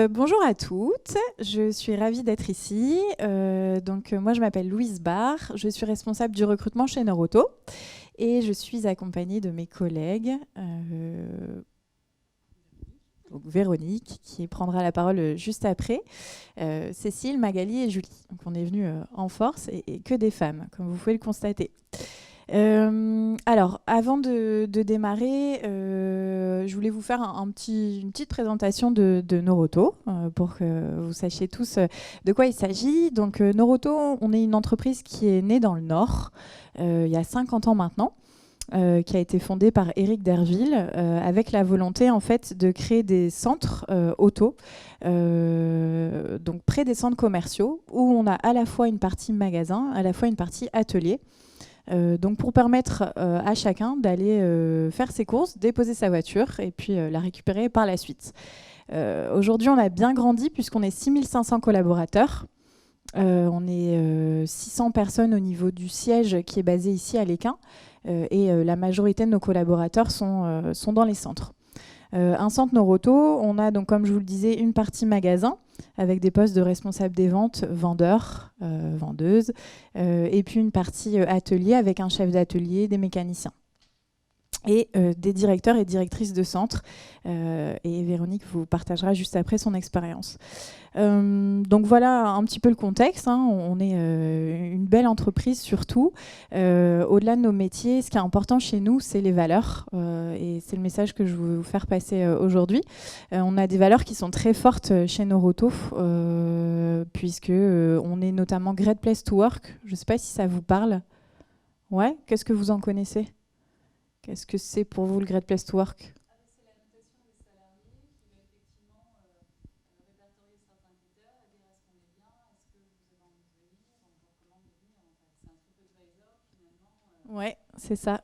Bonjour à toutes, je suis ravie d'être ici. Moi je m'appelle Louise Barre, je suis responsable du recrutement chez Noroto et je suis accompagnée de mes collègues Véronique qui prendra la parole juste après, Cécile, Magali et Julie. Donc on est venus en force et que des femmes, comme vous pouvez le constater. Alors, avant de démarrer, je voulais vous faire une petite présentation de Noroto pour que vous sachiez tous de quoi il s'agit. Donc, Noroto, on est une entreprise qui est née dans le Nord il y a 50 ans maintenant. Qui a été fondée par Éric Derville avec la volonté en fait de créer des centres auto donc près des centres commerciaux où on a à la fois une partie magasin, à la fois une partie atelier. Donc pour permettre à chacun d'aller faire ses courses, déposer sa voiture et puis la récupérer par la suite. Aujourd'hui, on a bien grandi puisqu'on est 6500 collaborateurs. On est 600 personnes au niveau du siège qui est basé ici à Lesquin et la majorité de nos collaborateurs sont dans les centres. Un centre Noroto, on a donc, comme je vous le disais, une partie magasin avec des postes de responsables des ventes, vendeurs, vendeuses, et puis une partie atelier avec un chef d'atelier, des mécaniciens et des directeurs et directrices de centre. Et Véronique vous partagera juste après son expérience. Donc voilà un petit peu le contexte. On est une belle entreprise surtout. Au-delà de nos métiers, ce qui est important chez nous, c'est les valeurs. Et c'est le message que je veux vous faire passer aujourd'hui. On a des valeurs qui sont très fortes chez Noroto, puisque on est notamment Great Place to Work. Je ne sais pas si ça vous parle. Ouais, qu'est-ce que vous en connaissez ? Qu'est-ce que c'est pour vous le Great Place to Work ? C'est la notation des salariés qui va effectivement répertorier certains critères et dire est-ce qu'on est bien, est-ce que vous avez envie de venir, donc on recommande de venir. En fait. C'est un TripAdvisor finalement. Ouais, c'est ça.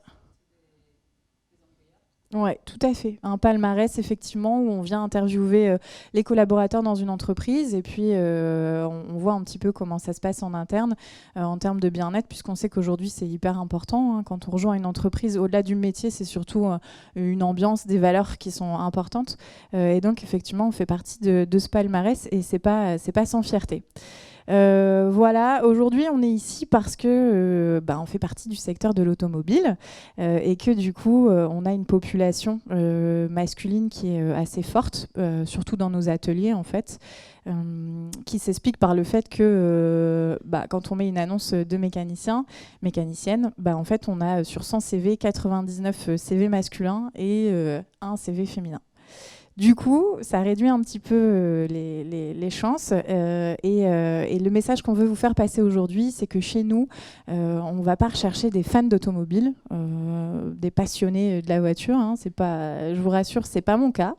Oui, tout à fait. Un palmarès, effectivement, où on vient interviewer les collaborateurs dans une entreprise et puis on voit un petit peu comment ça se passe en interne en termes de bien-être, puisqu'on sait qu'aujourd'hui, c'est hyper important. Quand on rejoint une entreprise, au-delà du métier, c'est surtout une ambiance, des valeurs qui sont importantes. Et donc, effectivement, on fait partie de ce palmarès et c'est pas sans fierté. Voilà, aujourd'hui on est ici parce que on fait partie du secteur de l'automobile et que du coup on a une population masculine qui est assez forte, surtout dans nos ateliers en fait, qui s'explique par le fait que quand on met une annonce de mécanicienne, en fait on a sur 100 CV, 99 CV masculins et un CV féminin. Du coup, ça réduit un petit peu les chances. Et le message qu'on veut vous faire passer aujourd'hui, c'est que chez nous, on ne va pas rechercher des fans d'automobile, des passionnés de la voiture. C'est pas, je vous rassure, ce n'est pas mon cas.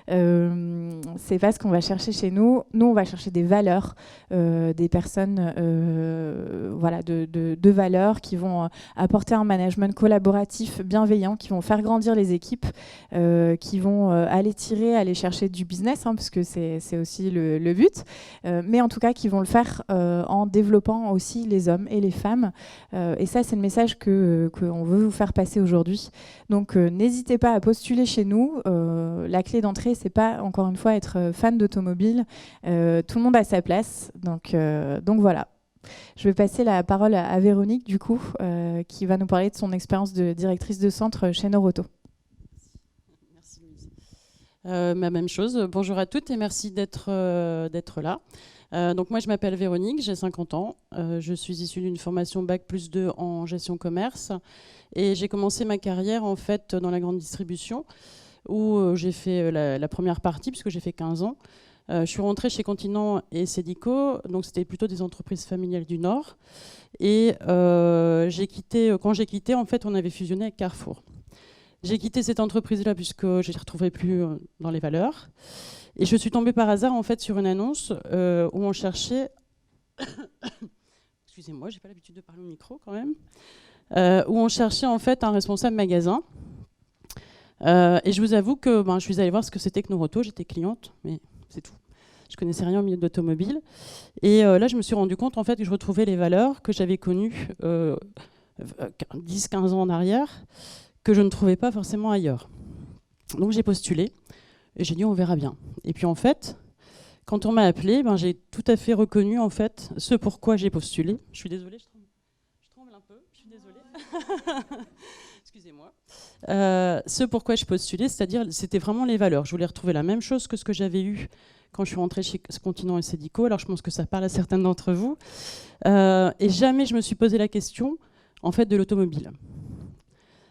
C'est pas ce qu'on va chercher chez nous. Nous, on va chercher des valeurs, des personnes de valeurs qui vont apporter un management collaboratif bienveillant, qui vont faire grandir les équipes, qui vont aller chercher du business, parce que c'est aussi le but, mais en tout cas qui vont le faire en développant aussi les hommes et les femmes. Et ça, c'est le message qu'on veut vous faire passer aujourd'hui. Donc n'hésitez pas à postuler chez nous. La clé d'entrée, c'est pas, encore une fois, être fan d'automobile. Tout le monde a sa place. Donc voilà. Je vais passer la parole à Véronique, du coup, qui va nous parler de son expérience de directrice de centre chez Noroto. Merci Louise. Même chose. Bonjour à toutes et merci d'être là. Donc moi, je m'appelle Véronique, j'ai 50 ans. Je suis issue d'une formation Bac+2 en gestion commerce. Et j'ai commencé ma carrière, en fait, dans la grande distribution, où j'ai fait la première partie, puisque j'ai fait 15 ans. Je suis rentrée chez Continent et Cedico, donc c'était plutôt des entreprises familiales du Nord. Et quand j'ai quitté, en fait, on avait fusionné avec Carrefour. J'ai quitté cette entreprise-là puisque je ne les retrouvais plus dans les valeurs. Et je suis tombée par hasard, en fait, sur une annonce où on cherchait... Excusez-moi, je n'ai pas l'habitude de parler au micro quand même. Où on cherchait, en fait, un responsable magasin. Et je vous avoue que je suis allée voir ce que c'était que Noroto. J'étais cliente, mais c'est tout. Je connaissais rien au milieu de l'automobile. Et là, je me suis rendu compte, en fait, que je retrouvais les valeurs que j'avais connues 10-15 ans en arrière, que je ne trouvais pas forcément ailleurs. Donc j'ai postulé et j'ai dit on verra bien. Et puis en fait, quand on m'a appelé, ben, j'ai tout à fait reconnu en fait ce pourquoi j'ai postulé. Je suis désolée, je tremble un peu, je suis désolée. Excusez-moi. Ce pourquoi je postulais, c'est-à-dire c'était vraiment les valeurs. Je voulais retrouver la même chose que ce que j'avais eu quand je suis rentrée chez Continent et Cedico. Alors je pense que ça parle à certains d'entre vous. Et jamais je me suis posé la question en fait de l'automobile.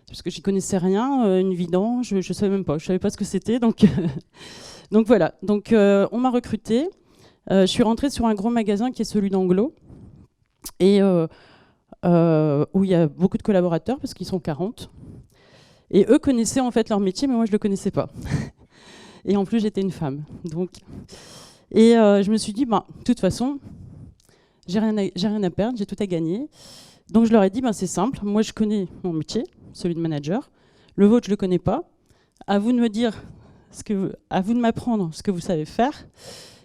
Parce que j'y connaissais rien, une vidange, je savais même pas, je savais pas ce que c'était, donc donc voilà. Donc on m'a recrutée. Je suis rentrée sur un gros magasin qui est celui d'Anglo, et où il y a beaucoup de collaborateurs parce qu'ils sont 40. Et eux connaissaient en fait leur métier, mais moi je le connaissais pas. Et en plus j'étais une femme, donc et je me suis dit, de toute façon, j'ai rien à perdre, j'ai tout à gagner. Donc je leur ai dit, c'est simple, moi je connais mon métier, celui de manager. Le vôtre, je ne le connais pas. À vous de me dire, à vous de m'apprendre ce que vous savez faire.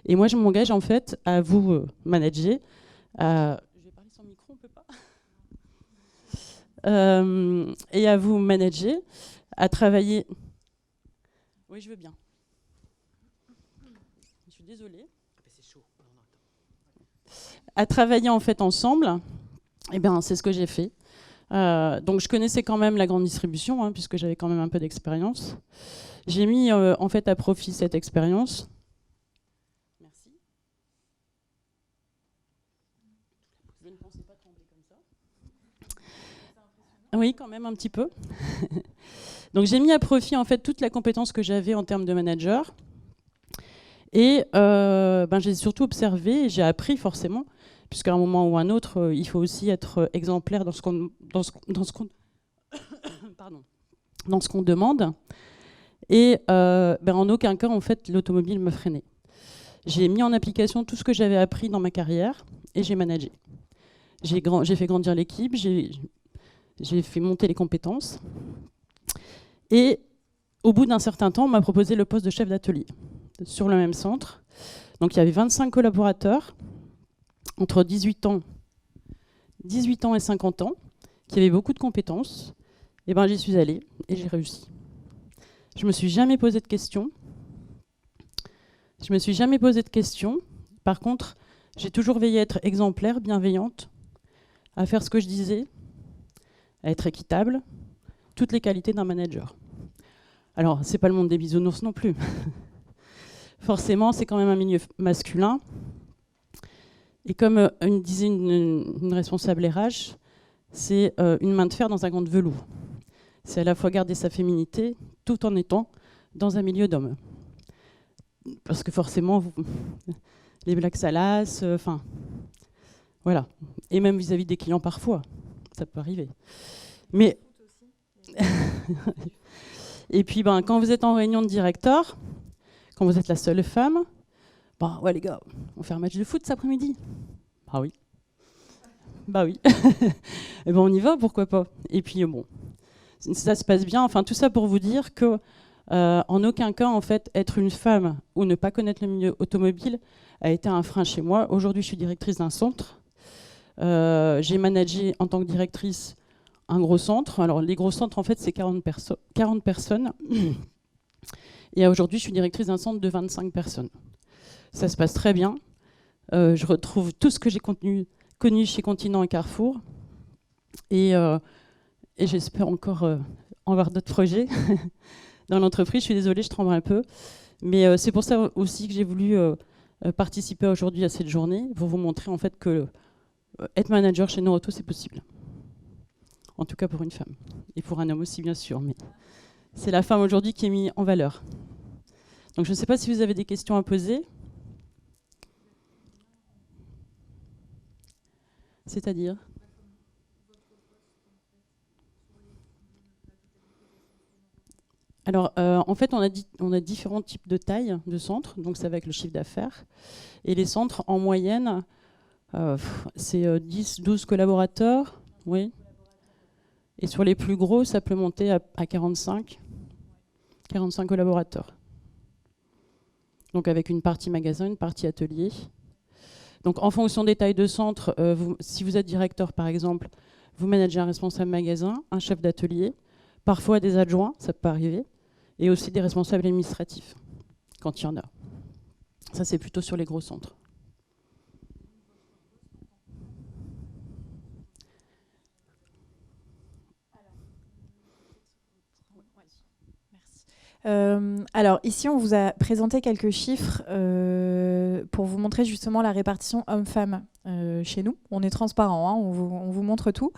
Et moi, je m'engage en fait à vous manager. Je vais parler sans micro, on peut pas. Et à vous manager, à travailler. Oui, je veux bien. Je suis désolée. C'est chaud. À travailler en fait ensemble. Eh bien, c'est ce que j'ai fait. Donc je connaissais quand même la grande distribution, puisque j'avais quand même un peu d'expérience. J'ai mis en fait à profit cette expérience. Merci. Je ne pensais pas trembler comme ça. Oui, quand même un petit peu. Donc j'ai mis à profit en fait toute la compétence que j'avais en termes de manager. Et j'ai surtout observé et j'ai appris forcément, puisqu'à un moment ou un autre, il faut aussi être exemplaire dans ce qu'on demande. Et en aucun cas, en fait, l'automobile me freinait. J'ai mis en application tout ce que j'avais appris dans ma carrière et j'ai managé. J'ai fait grandir l'équipe, j'ai fait monter les compétences. Et au bout d'un certain temps, on m'a proposé le poste de chef d'atelier sur le même centre. Donc il y avait 25 collaborateurs entre 18 ans et 50 ans qui avaient beaucoup de compétences. Et j'y suis allée et j'ai réussi. Je ne me suis jamais posé de questions. Par contre, j'ai toujours veillé à être exemplaire, bienveillante, à faire ce que je disais, à être équitable, toutes les qualités d'un manager. Alors, c'est pas le monde des bisounours non plus. Forcément, c'est quand même un milieu masculin. Et comme disait une responsable RH, c'est une main de fer dans un gant de velours. C'est à la fois garder sa féminité tout en étant dans un milieu d'hommes. Parce que forcément, les blagues salaces, voilà. Et même vis-à-vis des clients parfois, ça peut arriver. Mais et puis quand vous êtes en réunion de directeur, quand vous êtes la seule femme, ouais les gars, on fait un match de foot cet après-midi. Oui. Et on y va, pourquoi pas. Et puis ça se passe bien. Enfin, tout ça pour vous dire que en aucun cas, en fait, être une femme ou ne pas connaître le milieu automobile a été un frein chez moi. Aujourd'hui, je suis directrice d'un centre. J'ai managé en tant que directrice un gros centre. Alors, les gros centres, en fait, c'est 40 personnes. Et aujourd'hui, je suis directrice d'un centre de 25 personnes. Ça se passe très bien. Je retrouve tout ce que j'ai connu chez Continent et Carrefour. Et j'espère encore en voir d'autres projets dans l'entreprise. Je suis désolée, je tremble un peu. Mais c'est pour ça aussi que j'ai voulu participer aujourd'hui à cette journée, pour vous montrer en fait que être manager chez Noroto, c'est possible. En tout cas pour une femme. Et pour un homme aussi, bien sûr. Mais c'est la femme aujourd'hui qui est mise en valeur. Donc je ne sais pas si vous avez des questions à poser. C'est-à-dire ? Alors, en fait, on a différents types de tailles de centres, donc c'est avec le chiffre d'affaires. Et les centres, en moyenne, c'est 10, 12 collaborateurs, oui. Et sur les plus gros, ça peut monter à 45 collaborateurs. Donc avec une partie magasin, une partie atelier. Donc en fonction des tailles de centre, si vous êtes directeur par exemple, vous managez un responsable magasin, un chef d'atelier, parfois des adjoints, ça peut arriver. et aussi des responsables administratifs, quand il y en a. Ça, c'est plutôt sur les gros centres. Alors ici, on vous a présenté quelques chiffres pour vous montrer justement la répartition hommes-femmes chez nous. On est transparent, hein, on vous montre tout.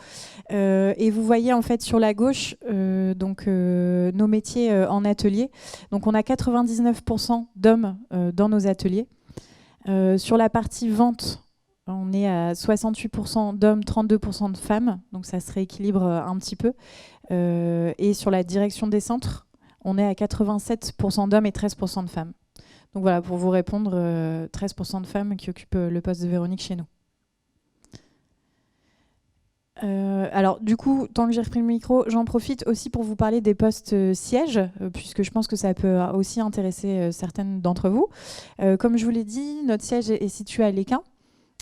Et vous voyez en fait sur la gauche nos métiers en atelier. Donc on a 99% d'hommes dans nos ateliers. Sur la partie vente, on est à 68% d'hommes, 32% de femmes. Donc ça se rééquilibre un petit peu. Et sur la direction des centres, on est à 87% d'hommes et 13% de femmes. Donc voilà, pour vous répondre, 13% de femmes qui occupent le poste de Véronique chez nous. Alors du coup, tant que j'ai repris le micro, j'en profite aussi pour vous parler des postes sièges, puisque je pense que ça peut aussi intéresser certaines d'entre vous. Comme je vous l'ai dit, notre siège est situé à Lesquin.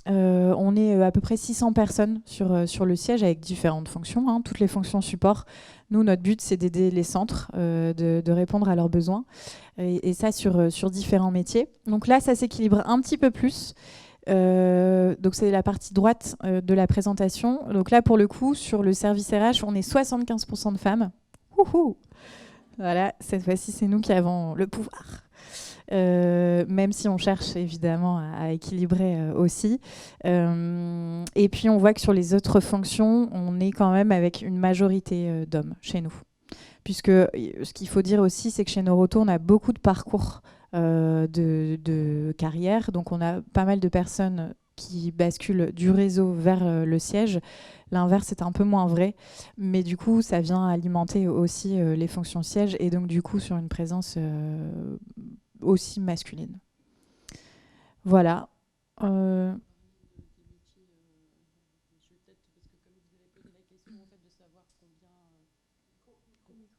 On est à peu près 600 personnes sur le siège avec différentes fonctions, hein, toutes les fonctions support. Nous, notre but, c'est d'aider les centres, de répondre à leurs besoins, et ça sur différents métiers. Donc là, ça s'équilibre un petit peu plus. Donc c'est la partie droite de la présentation. Donc là, pour le coup, sur le service RH, on est 75% de femmes. Wouhou! Voilà, cette fois-ci, c'est nous qui avons le pouvoir. Même si on cherche évidemment à équilibrer aussi. Et puis on voit que sur les autres fonctions, on est quand même avec une majorité d'hommes chez nous. Puisque ce qu'il faut dire aussi, c'est que chez Noroto, on a beaucoup de parcours de carrière. Donc on a pas mal de personnes qui basculent du réseau vers le siège. L'inverse est un peu moins vrai, mais du coup ça vient alimenter aussi les fonctions sièges et donc du coup sur une présence aussi masculine. Voilà.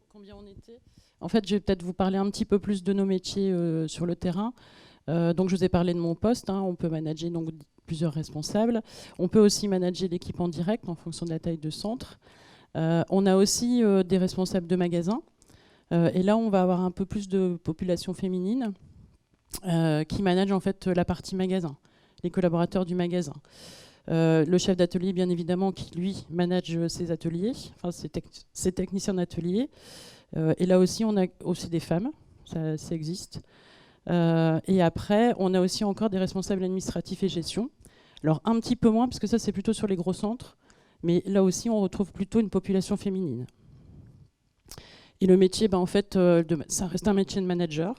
Combien on était. En fait, je vais peut-être vous parler un petit peu plus de nos métiers sur le terrain. Donc, je vous ai parlé de mon poste. Hein. On peut manager donc plusieurs responsables. On peut aussi manager l'équipe en direct en fonction de la taille de centre. On a aussi des responsables de magasins. Et là, on va avoir un peu plus de population féminine qui manage en fait la partie magasin, les collaborateurs du magasin. Le chef d'atelier, bien évidemment, qui lui manage ses ateliers, enfin ses techniciens d'atelier. Et là aussi, on a aussi des femmes, ça existe. Et après, on a aussi encore des responsables administratifs et gestion. Alors un petit peu moins, parce que ça c'est plutôt sur les gros centres, mais là aussi on retrouve plutôt une population féminine. Et le métier, en fait, ça reste un métier de manager,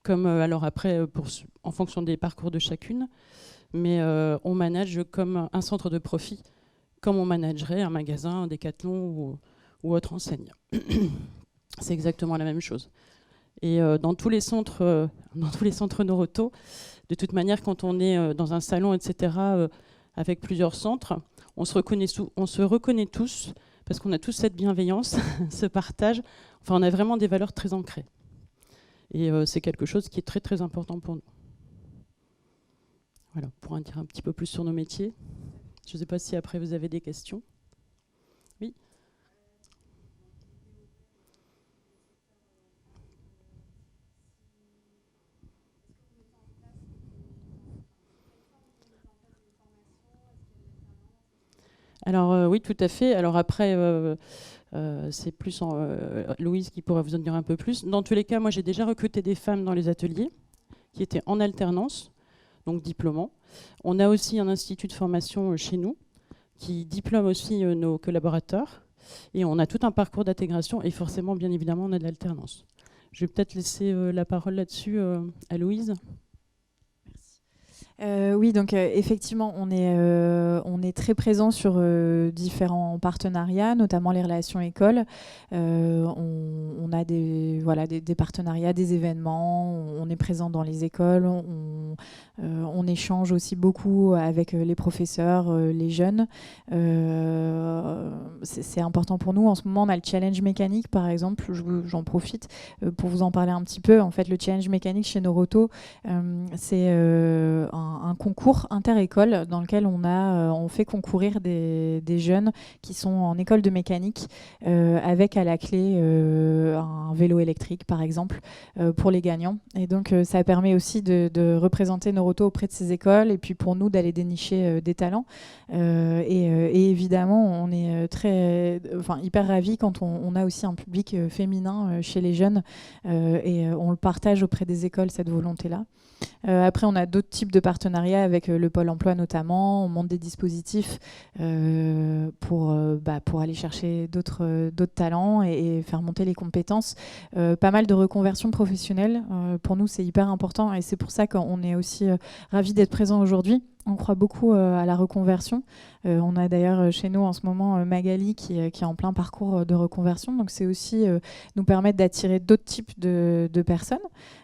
comme alors après, en fonction des parcours de chacune, mais on manage comme un centre de profit, comme on managerait un magasin, un Decathlon ou autre enseigne. C'est exactement la même chose. Et dans tous les centres Noroto, de toute manière, quand on est dans un salon, etc., avec plusieurs centres, on se reconnaît tous, parce qu'on a tous cette bienveillance, ce partage. Enfin, on a vraiment des valeurs très ancrées. Et c'est quelque chose qui est très, très important pour nous. Voilà, pour en dire un petit peu plus sur nos métiers. Je ne sais pas si après vous avez des questions. Oui. Alors oui, tout à fait. Alors après, c'est plus Louise qui pourra vous en dire un peu plus. Dans tous les cas, moi j'ai déjà recruté des femmes dans les ateliers qui étaient en alternance, donc diplômants. On a aussi un institut de formation chez nous qui diplôme aussi nos collaborateurs. Et on a tout un parcours d'intégration et forcément, bien évidemment, on a de l'alternance. Je vais peut-être laisser la parole là-dessus à Louise. Oui, donc effectivement, on est très présent sur différents partenariats, notamment les relations écoles. On a des partenariats, des événements, on est présent dans les écoles, on on échange aussi beaucoup avec les professeurs, les jeunes. C'est important pour nous. En ce moment, on a le challenge mécanique, par exemple. J'en profite pour vous en parler un petit peu. En fait, le challenge mécanique chez Noroto, c'est un concours inter-école dans lequel on fait concourir des jeunes qui sont en école de mécanique avec à la clé un vélo électrique, par exemple, pour les gagnants. Et donc, ça permet aussi de représenter Noroto auprès de ces écoles et puis pour nous d'aller dénicher des talents. Et évidemment, on est hyper ravis quand on a aussi un public féminin chez les jeunes et on le partage auprès des écoles, cette volonté-là. Après, on a d'autres types de partenariats avec le Pôle emploi notamment. On monte des dispositifs pour aller chercher d'autres talents et faire monter les compétences. Pas mal de reconversions professionnelles. Pour nous, c'est hyper important et c'est pour ça qu'on est aussi ravis d'être présents aujourd'hui. On croit beaucoup à la reconversion. On a d'ailleurs chez nous en ce moment Magali qui est en plein parcours de reconversion. Donc c'est aussi nous permettre d'attirer d'autres types de personnes,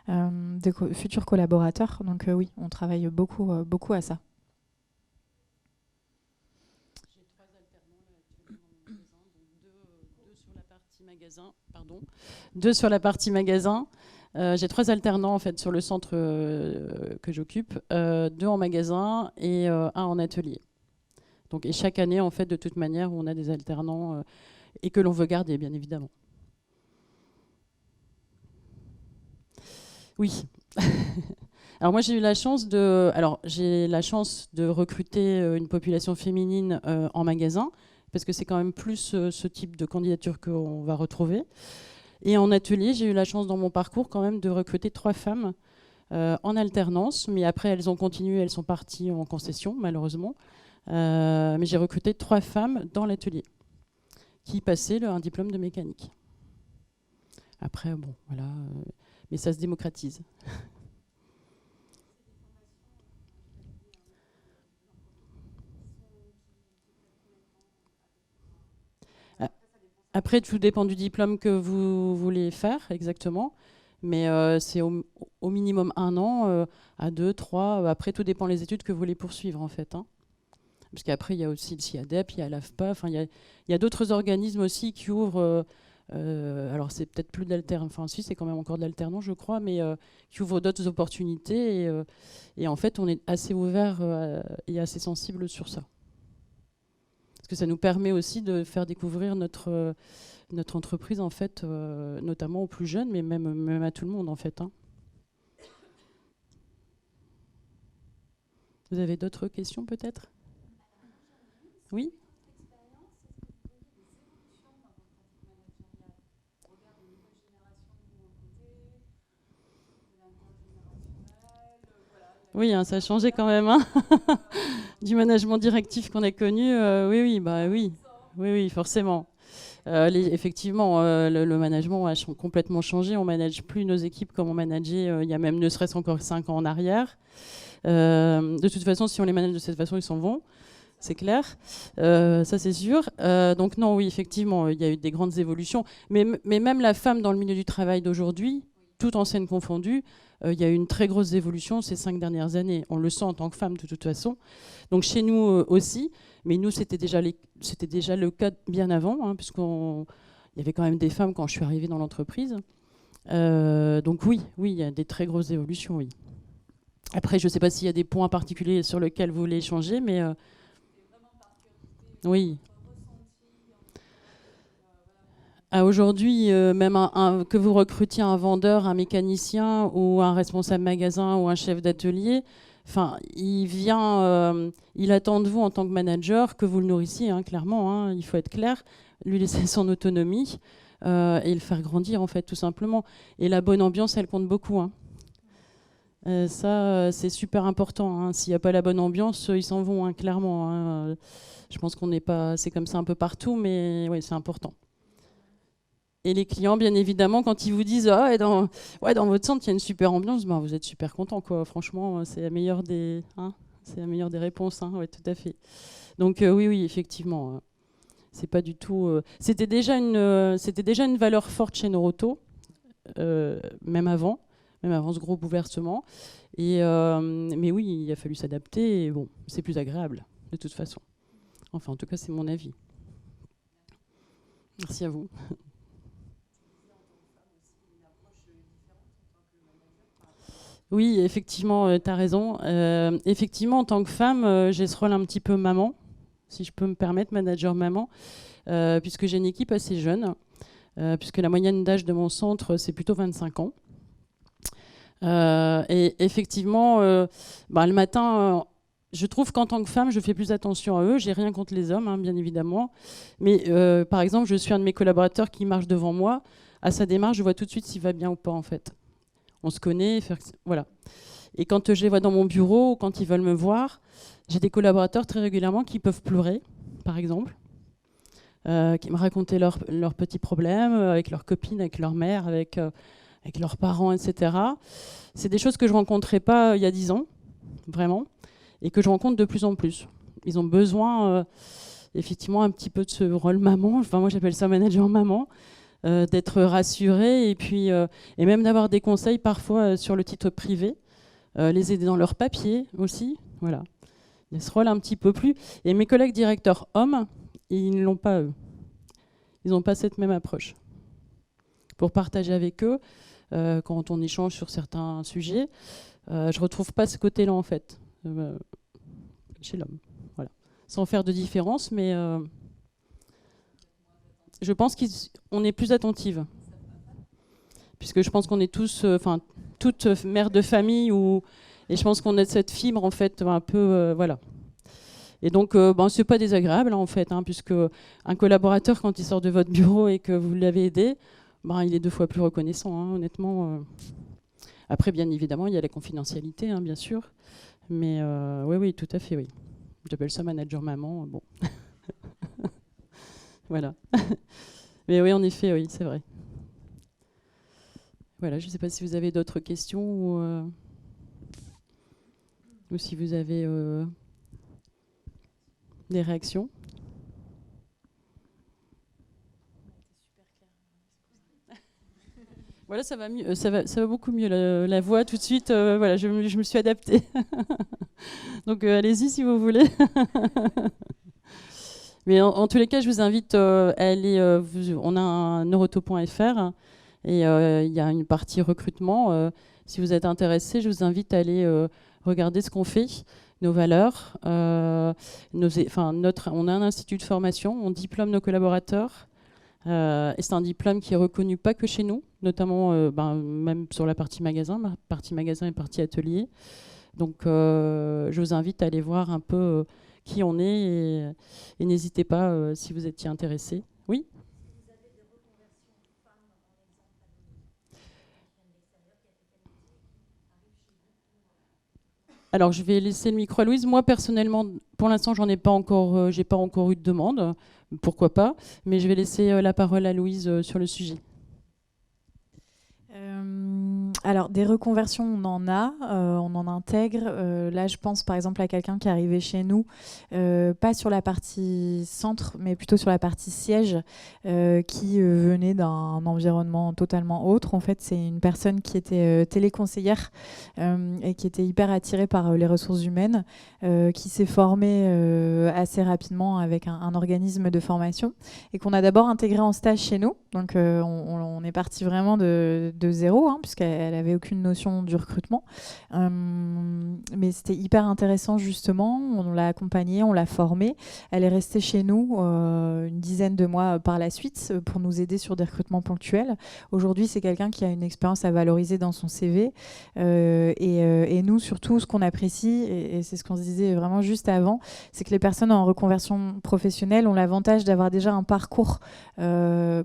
de futurs collaborateurs. Donc oui, on travaille beaucoup à ça. J'ai 3 alternants actuellement dans mon magasin, donc 2 sur la partie magasin, pardon, 2 sur la partie magasin. J'ai 3 alternants en fait sur le centre que j'occupe, 2 en magasin et 1 en atelier. Donc, et chaque année, en fait, de toute manière, on a des alternants et que l'on veut garder, bien évidemment. Oui. Alors moi, j'ai la chance de recruter une population féminine en magasin, parce que c'est quand même plus ce type de candidature qu'on va retrouver. Et en atelier, j'ai eu la chance dans mon parcours quand même de recruter 3 femmes en alternance, mais après elles ont continué, elles sont parties en concession malheureusement. Mais j'ai recruté 3 femmes dans l'atelier qui passaient un diplôme de mécanique. Après, bon, voilà, mais ça se démocratise. Après, tout dépend du diplôme que vous voulez faire, exactement. Mais c'est au minimum 1 an, à 2, 3. Après, tout dépend des études que vous voulez poursuivre, en fait. Hein. Parce qu'après, il y a aussi le CIADEP, il y a l'AFPA. Enfin, il y a d'autres organismes aussi qui ouvrent. Alors, c'est peut-être plus de l'alternance. Enfin, si, c'est quand même encore de l'alternance, je crois, mais qui ouvrent d'autres opportunités. Et en fait, on est assez ouvert et assez sensible sur ça. Parce que ça nous permet aussi de faire découvrir notre entreprise, en fait, notamment aux plus jeunes, mais même à tout le monde, en fait. Hein. Vous avez d'autres questions, peut-être ? Oui ? Oui, hein, ça a changé quand même. Hein. Du management directif qu'on a connu, oui, forcément. Effectivement, le management a complètement changé. On ne manage plus nos équipes comme on manageait il y a même ne serait-ce encore 5 ans en arrière. De toute façon, si on les manage de cette façon, ils s'en vont. C'est clair, ça c'est sûr. Donc non, oui, effectivement, il y a eu des grandes évolutions. Mais même la femme dans le milieu du travail d'aujourd'hui, toute enseigne confondue, il y a eu une très grosse évolution ces 5 dernières années. On le sent en tant que femme de toute façon. Donc chez nous aussi, mais nous c'était déjà le cas bien avant, hein, puisqu'il y avait quand même des femmes quand je suis arrivée dans l'entreprise. Donc oui, il y a des très grosses évolutions, oui. Après, je ne sais pas s'il y a des points particuliers sur lesquels vous voulez échanger, mais... Oui. Aujourd'hui, même que vous recrutiez un vendeur, un mécanicien ou un responsable magasin ou un chef d'atelier, enfin, il attend de vous en tant que manager que vous le nourrissiez, hein, clairement. Hein, il faut être clair, lui laisser son autonomie et le faire grandir, en fait, tout simplement. Et la bonne ambiance, elle compte beaucoup. Hein. Ça, c'est super important. Hein. S'il n'y a pas la bonne ambiance, ils s'en vont, hein, clairement. Hein. Je pense qu'on n'est pas, c'est comme ça un peu partout, mais oui, c'est important. Et les clients, bien évidemment, quand ils vous disent dans votre centre, il y a une super ambiance, ben, vous êtes super content, quoi. Franchement, c'est la meilleure des réponses. Hein. Ouais, tout à fait. Donc oui, effectivement, c'est pas du tout. C'était déjà une valeur forte chez Noroto, même avant ce gros bouleversement. Mais oui, il a fallu s'adapter. Et bon, c'est plus agréable, de toute façon. Enfin, en tout cas, c'est mon avis. Merci à vous. Oui, effectivement, tu as raison. Effectivement, en tant que femme, j'ai ce rôle un petit peu maman, si je peux me permettre, manager maman, puisque j'ai une équipe assez jeune, puisque la moyenne d'âge de mon centre, c'est plutôt 25 ans. Et effectivement, le matin, je trouve qu'en tant que femme, je fais plus attention à eux. J'ai rien contre les hommes, hein, bien évidemment. Mais par exemple, je suis un de mes collaborateurs qui marche devant moi. À sa démarche, je vois tout de suite s'il va bien ou pas, en fait. On se connaît, voilà. Et quand je les vois dans mon bureau, ou quand ils veulent me voir, j'ai des collaborateurs très régulièrement qui peuvent pleurer, par exemple, qui me racontaient leurs petits problèmes avec leurs copines, avec leur mère, avec leurs parents, etc. C'est des choses que je ne rencontrais pas il y a 10 ans, vraiment, et que je rencontre de plus en plus. Ils ont besoin, effectivement, un petit peu de ce rôle maman. Enfin, moi, j'appelle ça manager maman. D'être rassurés et puis et même d'avoir des conseils parfois sur le titre privé, les aider dans leurs papiers aussi, voilà. Il y a ce rôle un petit peu plus. Et mes collègues directeurs hommes, ils ne l'ont pas eux. Ils n'ont pas cette même approche. Pour partager avec eux, quand on échange sur certains sujets, je retrouve pas ce côté-là en fait chez l'homme. Voilà. Sans faire de différence, mais je pense qu'on est plus attentive. Puisque je pense qu'on est tous, toutes mères de famille, et je pense qu'on a cette fibre, en fait, un peu, voilà. Et donc, c'est pas désagréable, hein, en fait, hein, puisque un collaborateur, quand il sort de votre bureau et que vous l'avez aidé, il est 2 fois plus reconnaissant, hein, honnêtement. Après, bien évidemment, il y a la confidentialité, hein, bien sûr. Mais oui, tout à fait, oui. J'appelle ça manager maman, bon. Voilà. Mais oui, en effet, oui, c'est vrai. Voilà, je ne sais pas si vous avez d'autres questions ou si vous avez des réactions. Voilà, ça va mieux, ça va beaucoup mieux la voix tout de suite. Voilà, je me suis adaptée. Donc allez-y si vous voulez. Mais en tous les cas, je vous invite à aller. On a un neuroto.fr et il y a une partie recrutement. Si vous êtes intéressé, je vous invite à aller regarder ce qu'on fait, nos valeurs. On a un institut de formation, on diplôme nos collaborateurs. Et c'est un diplôme qui est reconnu pas que chez nous, notamment même sur la partie magasin et partie atelier. Donc je vous invite à aller voir un peu qui on est et n'hésitez pas si vous étiez intéressé. Oui ? Alors je vais laisser le micro à Louise. Moi personnellement, pour l'instant, j'ai pas encore eu de demande. Pourquoi pas ? Mais je vais laisser la parole à Louise sur le sujet. Alors, des reconversions, on en intègre. Là, je pense par exemple à quelqu'un qui est arrivé chez nous, pas sur la partie centre, mais plutôt sur la partie siège, qui venait d'un environnement totalement autre. En fait, c'est une personne qui était téléconseillère et qui était hyper attirée par les ressources humaines, qui s'est formée assez rapidement avec un organisme de formation et qu'on a d'abord intégré en stage chez nous. Donc, on est parti vraiment de zéro, hein, puisqu'elle n'avait aucune notion du recrutement. Mais c'était hyper intéressant, justement. On l'a accompagnée, on l'a formée. Elle est restée chez nous une dizaine de mois par la suite pour nous aider sur des recrutements ponctuels. Aujourd'hui, c'est quelqu'un qui a une expérience à valoriser dans son CV. Et nous, surtout, ce qu'on apprécie, et c'est ce qu'on se disait vraiment juste avant, c'est que les personnes en reconversion professionnelle ont l'avantage d'avoir déjà un parcours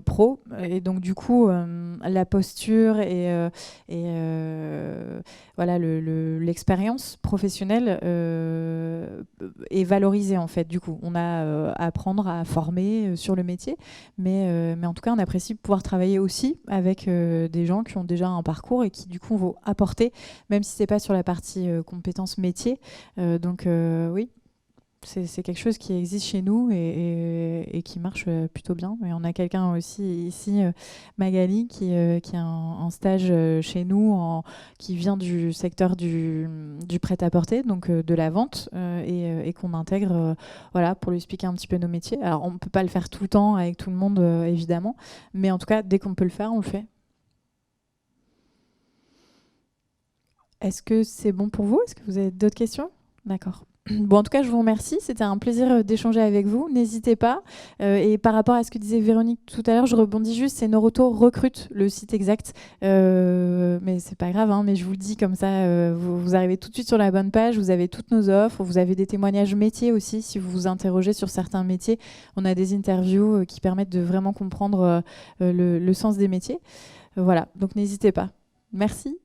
pro. Et donc, du coup, la posture et voilà, l'expérience professionnelle est valorisée, en fait. Du coup, on a à apprendre à former sur le métier, mais en tout cas, on apprécie pouvoir travailler aussi avec des gens qui ont déjà un parcours et qui, du coup, vont apporter, même si c'est pas sur la partie compétences métier. Donc, oui. c'est quelque chose qui existe chez nous et qui marche plutôt bien. Et on a quelqu'un aussi ici, Magali, qui est en stage chez nous, qui vient du secteur du prêt-à-porter, donc de la vente, et qu'on intègre voilà, pour lui expliquer un petit peu nos métiers. Alors, on ne peut pas le faire tout le temps avec tout le monde, évidemment, mais en tout cas, dès qu'on peut le faire, on le fait. Est-ce que c'est bon pour vous? Est-ce que vous avez d'autres questions? D'accord. Bon, en tout cas, je vous remercie. C'était un plaisir d'échanger avec vous. N'hésitez pas. Et par rapport à ce que disait Véronique tout à l'heure, je rebondis juste, c'est Noroto recrute, le site exact. Mais c'est pas grave, hein, mais je vous le dis comme ça, vous arrivez tout de suite sur la bonne page. Vous avez toutes nos offres. Vous avez des témoignages métiers aussi, si vous vous interrogez sur certains métiers. On a des interviews qui permettent de vraiment comprendre le sens des métiers. Voilà, donc n'hésitez pas. Merci.